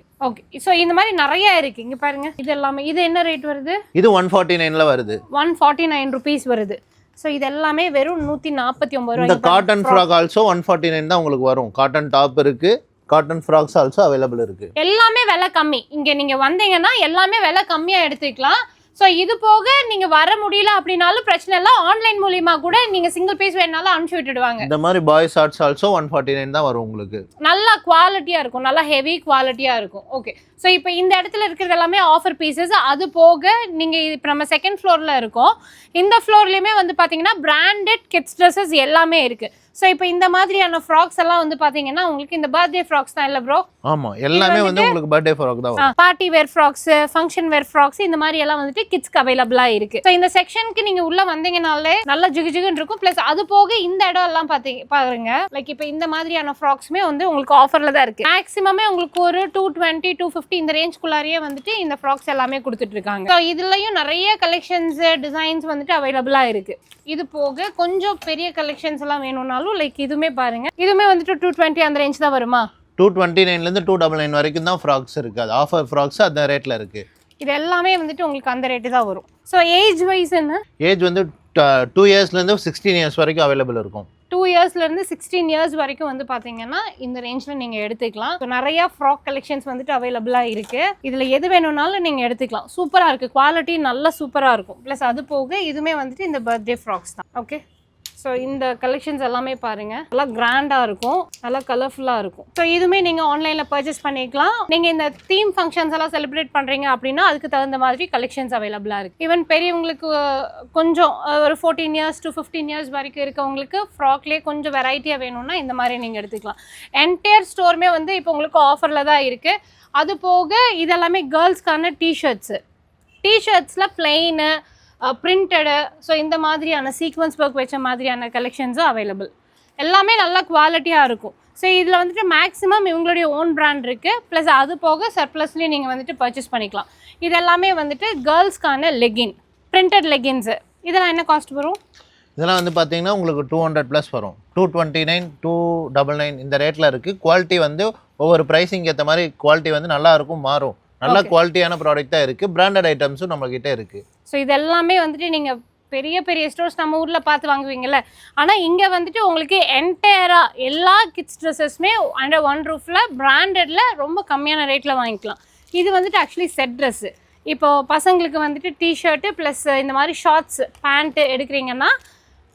Speaker 2: ஸோ இந்த மாதிரி நிறைய இருக்கு. இங்கே பாருங்க, இது எல்லாமே. இது என்ன ரேட் வருது?
Speaker 1: இது 149ல வருது,
Speaker 2: 149 ருபீஸ் வருது. ஸோ இது எல்லாமே வெறும் 149 ரூபாய்.
Speaker 1: இந்த காட்டன் ஃப்ராக் ஆல்சோ 149 தான் உங்களுக்கு வரும். காட்டன் டாப் இருக்கு, காட்டன் ஃப்ராக்ஸ் ஆல்சோ அவைலபிள் இருக்கு.
Speaker 2: எல்லாமே விலை கம்மி. இங்கே நீங்கள் வந்தீங்கன்னா எல்லாமே விலை கம்மியாக எடுத்துக்கலாம். ஸோ இது போக நீங்கள் வர முடியல அப்படின்னாலும் பிரச்சனை இல்லை, ஆன்லைன் மூலியமாக கூட நீங்கள் சிங்கிள் பீஸ் வேணாலும் அனுப்பிச்சு விட்டுடுவாங்க.
Speaker 1: இந்த மாதிரி பாய்ஸ் ஷார்ட்ஸ் ஆல்சோ 149 தான் வரும் உங்களுக்கு.
Speaker 2: நல்லா குவாலிட்டியாக இருக்கும், நல்லா ஹெவி குவாலிட்டியாக இருக்கும். ஓகே, ஸோ இப்போ இந்த இடத்துல இருக்கிறது எல்லாமே ஆஃபர் பீசஸ். அது போக நீங்கள் இப்போ நம்ம செகண்ட் ஃப்ளோரில் இருக்கோம். இந்த ஃப்ளோர்லேயுமே வந்து பார்த்தீங்கன்னா பிராண்டட் கிட்ஸ் ட்ரெஸ்ஸஸ் எல்லாமே இருக்குது. ஸோ இப்போ இந்த மாதிரியான ஃப்ராக்ஸ் எல்லாம் வந்து பாத்தீங்கன்னா உங்களுக்கு இந்த பர்த்டே ஃப்ராக்ஸ் தான் இல்ல ப்ரோ?
Speaker 1: ஆமா, எல்லாமே வந்து உங்களுக்கு பர்த்டே ஃப்ராக் தான் வரும்.
Speaker 2: Party wear frocks, function wear frocks இந்த மாதிரி எல்லாம் வந்துட்டு கிட்ஸ்க்கு அவைலபிளா இருக்கு. ஸோ இந்த செக்ஷனுக்கு நீங்க உள்ள வந்தீங்கனாலே நல்ல ஜிகுஜிகுன்னு இருக்கும். பிளஸ் அது போக இந்த இடம் எல்லாம் பாருங்க, லைக் இப்போ இந்த மாதிரியான ஃப்ராக்ஸுமே வந்து உங்களுக்கு ஆஃபர்ல தான் இருக்கு. மேக்ஸிமமே உங்களுக்கு ஒரு 220 250 இந்த ரேஞ்ச்குள்ளாரியே வந்துட்டு இந்த ஃப்ராக்ஸ் எல்லாமே கொடுத்துட்டு இருக்காங்க. ஸோ இதுலயும் நிறைய கலெக்ஷன்ஸ் டிசைன்ஸ் வந்துட்டு அவைலபிளா இருக்கு. இது போக கொஞ்சம் பெரிய கலெக்ஷன்ஸ் எல்லாம் வேணும்னாலும் லைக் இதுமே பாருங்க, இதுமே வந்துட்டு 220 அந்த ரேஞ்ச் தான் வருமா?
Speaker 1: 229லேருந்து 299 வரைக்கும் தான் ஃப்ராக்ஸ் இருக்குது. அது ஆஃபர் ஃப்ராக்ஸ் அந்த ரேட்டில் இருக்குது.
Speaker 2: இது எல்லாமே வந்துட்டு உங்களுக்கு அந்த ரேட்டு தான் வரும். ஸோ ஏஜ் வைஸ் என்ன?
Speaker 1: ஏஜ் வந்து 2 இயர்ஸ்லேருந்து 16 இயர்ஸ் வரைக்கும் அவைலபிள் இருக்கும்.
Speaker 2: 2 இயர்ஸ்லேருந்து 16 இயர்ஸ் வரைக்கும் வந்து பார்த்தீங்கன்னா இந்த ரேஞ்சில் நீங்கள் எடுத்துக்கலாம். ஸோ நிறையா ஃப்ராக் கலெக்ஷன்ஸ் வந்துட்டு அவைலபிளாக இருக்குது. இதில் எது வேணும்னாலும் நீங்கள் எடுத்துக்கலாம். சூப்பராக இருக்குது, குவாலிட்டி நல்லா சூப்பராக இருக்கும். ப்ளஸ் அது போக இதுவுமே வந்துட்டு இந்த பர்த்டே ஃப்ராக்ஸ் தான். ஓகே, ஸோ இந்த கலெக்ஷன்ஸ் எல்லாமே பாருங்கள், நல்லா கிராண்டாக இருக்கும், நல்லா கலர்ஃபுல்லாக இருக்கும். ஸோ இதுவுமே நீங்கள் ஆன்லைனில் பர்ச்சேஸ் பண்ணிக்கலாம். நீங்கள் இந்த தீம் ஃபங்க்ஷன்ஸ் எல்லாம் செலிப்ரேட் பண்ணுறீங்க அப்படின்னா அதுக்கு தகுந்த மாதிரி கலெக்ஷன்ஸ் அவைலபிளாக இருக்குது. ஈவன் பெரியவங்களுக்கு கொஞ்சம் ஒரு 14 இயர்ஸ் to 15 இயர்ஸ் வரைக்கும் இருக்கவங்களுக்கு ஃப்ராக்லேயே கொஞ்சம் வெரைட்டியாக வேணும்னா இந்த மாதிரி நீங்கள் எடுத்துக்கலாம். என்டையர் ஸ்டோருமே வந்து இப்போ உங்களுக்கு ஆஃபரில் தான் இருக்குது. அது போக இதெல்லாமே கேர்ள்ஸ்க்கான டிஷர்ட்ஸில் பிளெயினு பிரிண்டடு, ஸோ இந்த மாதிரியான சீக்வன்ஸ் ஒர்க் வச்ச மாதிரியான கலெக்ஷன்ஸும் அவைலபிள். எல்லாமே நல்லா குவாலிட்டியாக இருக்கும். ஸோ இதில் வந்துட்டு மேக்ஸிமம் இவங்களுடைய ஓன் பிராண்ட் இருக்குது. ப்ளஸ் அது போக சர்ப்ளஸ்லேயும் நீங்கள் வந்துட்டு பர்ச்சேஸ் பண்ணிக்கலாம். இது எல்லாமே வந்துட்டு கேர்ள்ஸ்க்கான லெகின், பிரிண்டட் லெகின்ஸு. இதெல்லாம் என்ன காஸ்ட் வரும்?
Speaker 1: இதெல்லாம் வந்து பார்த்தீங்கன்னா உங்களுக்கு 200+ வரும். 229 299 இந்த ரேட்டில் இருக்குது. குவாலிட்டி வந்து ஒவ்வொரு ப்ரைஸிங் ஏற்ற மாதிரி குவாலிட்டி வந்து நல்லா இருக்கும், மாறும். நல்ல குவாலிட்டியான ப்ராடக்ட் தான் இருக்குது. பிராண்டட் ஐட்டம்ஸும் நம்மக்கிட்ட இருக்குது.
Speaker 2: ஸோ இது எல்லாமே வந்துட்டு நீங்கள் பெரிய பெரிய ஸ்டோர்ஸ் நம்ம ஊரில் பார்த்து வாங்குவீங்கல்ல, ஆனால் இங்கே வந்துட்டு உங்களுக்கு என்டையராக எல்லா கிட்ஸ் ட்ரெஸ்ஸஸ்மே அண்டர் ஒன் ரூஃபில் பிராண்டடில் ரொம்ப கம்மியான ரேட்டில் வாங்கிக்கலாம். இது வந்துட்டு ஆக்சுவலி செட் ட்ரெஸ்ஸு. இப்போது பசங்களுக்கு வந்துட்டு டிஷர்ட்டு ப்ளஸ் இந்த மாதிரி ஷார்ட்ஸ் பேண்ட்டு எடுக்கிறீங்கன்னா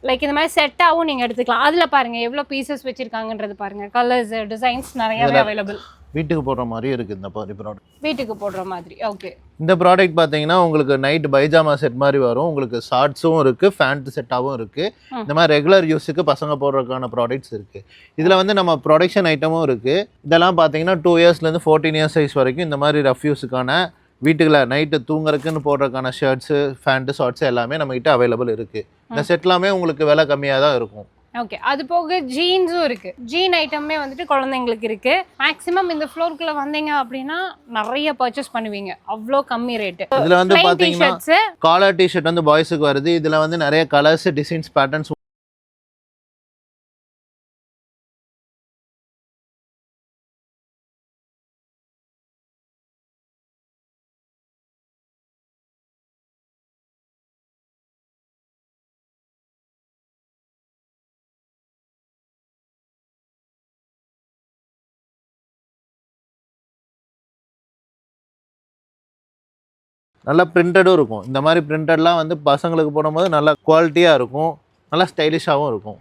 Speaker 2: லைக் இந்த மாதிரி செட்டாகவும் நீங்கள் எடுத்துக்கலாம். அதில் பாருங்கள் எவ்வளோ பீசஸ் வச்சுருக்காங்கன்றது பாருங்கள், கலர்ஸ் டிசைன்ஸ் நிறையாவே அவைலபிள்.
Speaker 1: வீட்டுக்கு போடுற மாதிரியும் இருக்குது இந்த ப்ராடக்ட்.
Speaker 2: வீட்டுக்கு போடுற மாதிரி. ஓகே,
Speaker 1: இந்த ப்ராடக்ட் பார்த்தீங்கன்னா உங்களுக்கு நைட் பைஜாமா செட் மாதிரி வரும். உங்களுக்கு ஷார்ட்ஸும் இருக்குது, ஃபேண்ட் செட்டாகவும் இருக்குது. இந்த மாதிரி ரெகுலர் யூஸுக்கு பசங்க போடுறதுக்கான ப்ராடக்ட்ஸ் இருக்குது. இதில் வந்து நம்ம ப்ரொடக்ஷன் ஐட்டமும் இருக்குது. இதெல்லாம் பார்த்தீங்கன்னா 2 இயர்ஸ்லேருந்து 14 இயர்ஸ் சைஸ் வரைக்கும் இந்த மாதிரி ரஃப் யூஸுக்கான வீட்டுக்குள்ள நைட்டு தூங்குறதுக்குன்னு போடுறதுக்கான ஷர்ட்ஸு ஃபேண்ட்டு ஷார்ட்ஸு எல்லாமே நம்மகிட்ட அவைலபிள் இருக்குது. இந்த செட்லாமே உங்களுக்கு விலை கம்மியாக தான் இருக்கும்.
Speaker 2: ஓகே, அது போக ஜீன்ஸும் இருக்குது. ஜீன் ஐட்டமே வந்துட்டு குழந்தைங்களுக்கு இருக்குது. மேக்ஸிமம் இந்த ஃப்ளோருக்குள்ளே வந்தீங்க அப்படின்னா நிறைய பர்ச்சேஸ் பண்ணுவீங்க, அவ்வளோ கம்மி ரேட்டு.
Speaker 1: இதில் வந்து பார்த்தீங்கன்னா காலர் டிஷர்ட் வந்து பாய்ஸுக்கு வருது. இதில் வந்து நிறைய கலர்ஸ், டிசைன்ஸ், பேட்டர்ன்ஸ். நல்லா பிரிண்டடும் இருக்கும். இந்த மாதிரி பிரிண்டட்லாம் வந்து பசங்களுக்கு போடும்போது நல்லா குவாலிட்டியாக இருக்கும், நல்லா ஸ்டைலிஷாகவும் இருக்கும்.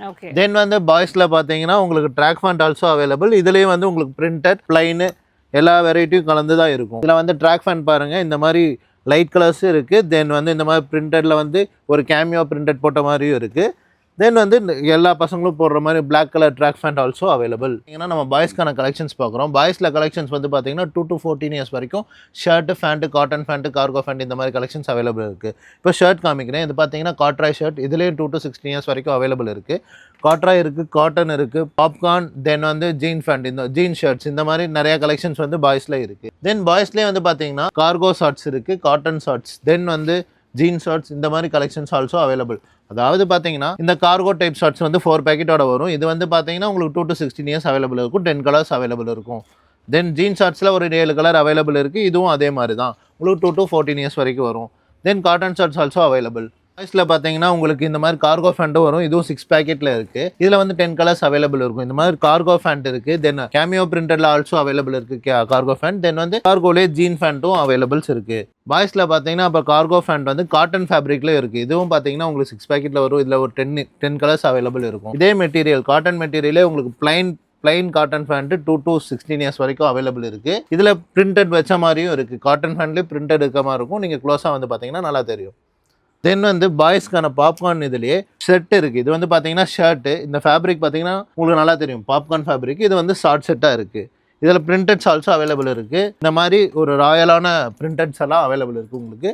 Speaker 2: ஓகே,
Speaker 1: தென் வந்து பாய்ஸில் பார்த்தீங்கன்னா உங்களுக்கு ட்ராக் பேண்ட் ஆல்சோ அவைலபிள். இதுலேயும் வந்து உங்களுக்கு பிரிண்டட், பிளைனு எல்லா வெரைட்டியும் கலந்து தான் இருக்கும். இதில் வந்து ட்ராக் பேண்ட் பாருங்கள், இந்த மாதிரி லைட் கலர்ஸும் இருக்குது. தென் வந்து இந்த மாதிரி பிரிண்டடில் வந்து ஒரு கேமியோ பிரிண்டட் போட்ட மாதிரியும் இருக்குது. தென் வந்து எல்லா பசங்களும் போடுற மாதிரி black colour track pant also available. ஏன்னா நம்ம பாய்ஸ்க்கான கலெக்ஷன்ஸ் பார்க்குறோம். பாய்ஸில் கலெக்ஷன்ஸ் வந்து பார்த்தீங்கன்னா 2 to 14 இயர்ஸ் வரைக்கும் shirt, pant, cotton pant, cargo pant இந்த மாதிரி கலெக்ஷன்ஸ் அவைலபிள் இருக்குது. இப்போ ஷர்ட் காமிக்கிறேன். இது பார்த்தீங்கன்னா காட்ராய் ஷர்ட். இதுலேயும் 2 to 16 இயர்ஸ் வரைக்கும் அவைலபிள் இருக்குது. காட்ராய் இருக்குது, காட்டன் இருக்குது, பாப்கார்ன், தென் வந்து ஜீன் ஃபேண்ட், இந்த ஜீன் ஷர்ட்ஸ், இந்த மாதிரி நிறைய கலெக்ஷன்ஸ் வந்து பாய்ஸில் இருக்குது. தென் பாய்ஸ்லேயே வந்து பார்த்தீங்கன்னா கார்கோ ஷார்ட்ஸ் இருக்குது, காட்டன் ஷார்ட்ஸ், தென் வந்து ஜீன் ஷார்ட்ஸ், இந்த மாதிரி கலெக்ஷன்ஸ் ஆல்சோ அவைலபிள். அதாவது பார்த்தீங்கன்னா இந்த கார்கோ டைப் ஷார்ட்ஸ் வந்து 4 பேக்கெட்டோட வரும். இது வந்து பார்த்தீங்கன்னா உங்களுக்கு 2 to 16 இயர்ஸ் அவைலபிள் இருக்கும். 10 கலர்ஸ் அவைலபிள் இருக்கும். தென் ஜீன் ஷார்ட்ஸில் ஒரு 7 கலர் அவைலபிள் இருக்குது. இதுவும் அதே மாதிரி தான் உங்களுக்கு 2 to 14 இயர்ஸ் வரைக்கும் வரும். தென் காட்டன் ஷார்ட்ஸ் ஆல்சோ அவைலபிள். பாய்ஸில் பார்த்தீங்கன்னா உங்களுக்கு இந்த மாதிரி கார்கோ ஃபேண்ட்டும் வரும். இதுவும் 6 பேக்கெட்டில் இருக்குது. இதில் வந்து 10 கலர்ஸ் அவைலபிள் இருக்கும். இந்த மாதிரி கார்கோ ஃபேண்ட் இருக்குது. தென் கேமியோ பிரிண்டடில் ஆல்சோ அவைலபிள் இருக்குது கார்கோ ஃபேண்ட். தென் வந்து கார்கோலேயே ஜீன் ஃபேண்ட்டும் அவைலபிள்ஸ் இருக்குது. பாய்ஸில் பார்த்தீங்கன்னா இப்போ கார்கோ ஃபேண்ட் வந்து காட்டன் ஃபேப்ரிக்ல இருக்குது. இதுவும் பார்த்தீங்கன்னா உங்களுக்கு 6 பேக்கெட்டில் வரும். இதில் ஒரு 10 கலர்ஸ் அவைலபிள் இருக்கும். இதே மெட்டீரியல் காட்டன் மெட்டீரியலே உங்களுக்கு plain cotton pant 2 to 16 years வரைக்கும் அவைலபிள் இருக்குது. இதில் பிரிண்டட் வச்ச மாதிரியும் இருக்குது. காட்டன் ஃபேண்ட்லேயே பிரிண்டட் இருக்க மாதிரி இருக்கும். நீங்கள் க்ளோஸாக வந்து பார்த்தீங்கன்னா நல்லா தெரியும். தென் வந்து பாய்ஸ்க்கான பாப்கார்ன் இதுலேயே செட் இருக்குது. இது வந்து பார்த்தீங்கன்னா ஷர்ட்டு, இந்த ஃபேப்ரிக் பார்த்தீங்கன்னா உங்களுக்கு நல்லா தெரியும் பாப்கார்ன் ஃபேப்ரிக். இது வந்து ஷார்ட் செட்டாக இருக்குது. இதில் பிரிண்டட்ஸ் ஆல்சோ அவைலபிள் இருக்குது. இந்த மாதிரி ஒரு ராயலான பிரிண்டட்ஸ் எல்லாம் அவைலபிள் இருக்குது. உங்களுக்கு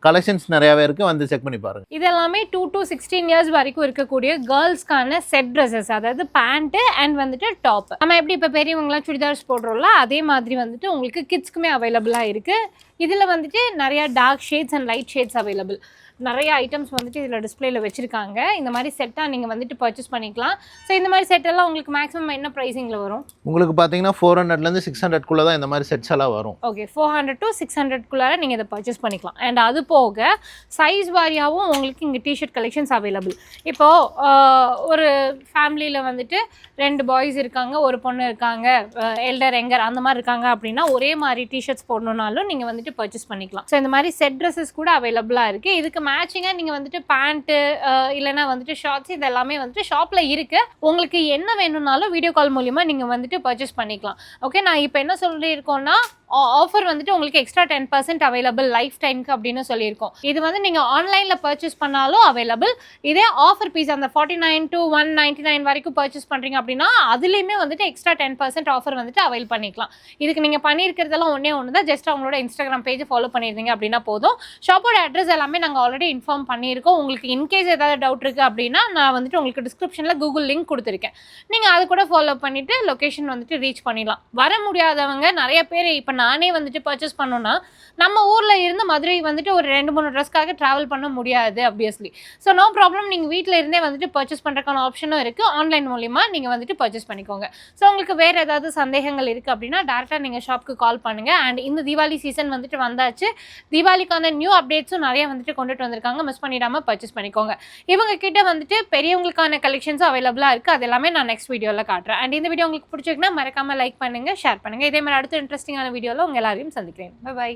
Speaker 1: கலெக்ஷன்ஸ் நிறையாவே இருக்குது, வந்து செக் பண்ணி பாருங்கள்.
Speaker 2: இது எல்லாமே 2 to 16 இயர்ஸ் வரைக்கும் இருக்கக்கூடிய கேர்ள்ஸ்க்கான செட் ட்ரெஸ்ஸஸ், அதாவது பேண்ட்டு அண்ட் வந்துட்டு டாப். நம்ம எப்படி இப்போ பெரியவங்களாம் சுடிதார்ஸ் போடுறோம்ல, அதே மாதிரி வந்துட்டு உங்களுக்கு கிட்ஸ்க்குமே அவைலபிளாக இருக்குது. இதில் வந்துட்டு நிறையா dark shades and light shades available. நிறைய ஐட்டம்ஸ் வந்துட்டு இதில் டிஸ்பிளேல வச்சுருக்காங்க. இந்த மாதிரி செட்டாக நீங்கள் வந்துட்டு பர்ச்சேஸ் பண்ணிக்கலாம். ஸோ இந்த மாதிரி செட்டெல்லாம் உங்களுக்கு மேக்ஸிமம் என்ன ப்ரைஸிங்கில் வரும்?
Speaker 1: உங்களுக்கு பார்த்தீங்கன்னா 400லேருந்து 600குள்ளே தான் இந்த மாதிரி செட்ஸ் எல்லாம் வரும்.
Speaker 2: ஓகே, 400 to 600குள்ளார நீங்கள் இதை பர்ச்சேஸ் பண்ணிக்கலாம். அண்ட் அது போக சைஸ் வாரியாகவும் உங்களுக்கு இங்கே டிஷர்ட் கலெக்ஷன்ஸ் அவைலபிள். இப்போது ஒரு ஃபேமிலியில் வந்துட்டு 2 பாய்ஸ் இருக்காங்க, ஒரு பொண்ணு இருக்காங்க, எல்டர் எங்கர் அந்த மாதிரி இருக்காங்க அப்படின்னா ஒரே மாதிரி டிஷர்ட்ஸ் போடணுன்னாலும் நீங்கள் வந்துட்டு பர்ச்சேஸ் பண்ணிக்கலாம். ஸோ இந்த மாதிரி செட் ட்ரெஸ்ஸஸ் கூட அவைலபிளாக இருக்குது. இதுக்கு மேட்சிங்காக நீங்கள் வந்துட்டு பேண்ட்டு இல்லைனா வந்துட்டு ஷார்ட்ஸ் இது எல்லாமே வந்துட்டு ஷாப்பில் இருக்குது. உங்களுக்கு என்ன வேணும்னாலும் வீடியோ கால் மூலிமா நீங்கள் வந்துட்டு பர்ச்சேஸ் பண்ணிக்கலாம். ஓகே, நான் இப்போ என்ன சொல்லியிருக்கோன்னா ஆஃபர் வந்துட்டு உங்களுக்கு எக்ஸ்ட்ரா 10% அவைலபிள் லைஃப் டைமுக்கு அப்படின்னு சொல்லியிருக்கோம். இது வந்து நீங்கள் ஆன்லைனில் பர்ச்சேஸ் பண்ணாலும் அவைலபிள். இதே ஆஃபர் பீஸ் அந்த 49 to 199 வரைக்கும் பர்ச்சேஸ் பண்ணுறீங்க அப்படின்னா அதுலேயுமே வந்துட்டு எக்ஸ்ட்ரா 10% ஆஃபர் வந்துட்டு அவைல் பண்ணிக்கலாம். இதுக்கு நீங்கள் பண்ணியிருக்கிறதெல்லாம் ஒன்றே ஒன்று தான், ஜஸ்ட் அவங்களோட இன்ஸ்டாகிராம் பேஜை ஃபாலோ பண்ணியிருந்தீங்க அப்படின்னா போதும். ஷாப்போட அட்ரஸ் எல்லாமே நாங்கள் ஆல்ரெடி இன்ஃபார்ம் பண்ணியிருக்கோம். உங்களுக்கு இன்கேஸ் ஏதாவது டவுட் இருக்குது அப்படின்னா நான் வந்துட்டு உங்களுக்கு டிஸ்கிரிப்ஷனில் கூகுள் லிங்க் கொடுத்துருக்கேன். நீங்கள் அது கூட ஃபாலோ பண்ணிவிட்டு லொக்கேஷன் வந்துட்டு ரீச் பண்ணிடலாம். வர முடியாதவங்க நிறைய பேர், இப்போ நானே வந்துட்டு பர்ச்சேஸ் பண்ணோன்னா நம்ம ஊரில் இருந்து மதுரை வந்துட்டு ஒரு 2-3 ட்ரெஸ்க்காக ட்ராவல் பண்ண முடியாது ஆப்வியஸ்லி. ஸோ நோ ப்ராப்ளம், நீங்கள் வீட்டில் இருந்தே வந்துட்டு பர்ச்சேஸ் பண்ணுறதுக்கான ஆப்ஷனும் இருக்குது. ஆன்லைன் மூலிமா நீங்கள் வந்துட்டு பர்ச்சேஸ் பண்ணிக்கோங்க. ஸோ உங்களுக்கு வேறு ஏதாவது சந்தேகங்கள் இருக்குது அப்படின்னா டேரெக்டாக நீங்கள் ஷாப்புக்கு கால் பண்ணுங்கள். அண்ட் இந்த தீபாவளி சீசன் வந்துட்டு வந்தாச்சு. தீபாவளிக்கான நியூ அப்டேட்ஸும் நிறைய வந்துட்டு கொண்டுட்டு வந்திருக்காங்க. மிஸ் பண்ணிடாமல் பர்ச்சேஸ் பண்ணிக்கோங்க. இவங்க கிட்ட வந்துட்டு பெரியவங்களுக்கான கலெக்ஷன்ஸும் அவைலபிளாக இருக்குது. அது எல்லாமே நான் நெக்ஸ்ட் வீடியோவில் காட்டுறேன். அண்ட் இந்த வீடியோ உங்களுக்கு பிடிச்சிருக்குன்னா மறக்காமல் லைக் பண்ணுங்கள், ஷேர் பண்ணுங்கள். இதே மாதிரி அடுத்த இன்ட்ரெஸ்டிங்கான வீடியோவில் உங்கள் எல்லாரையும் சந்திக்கிறேன். பை.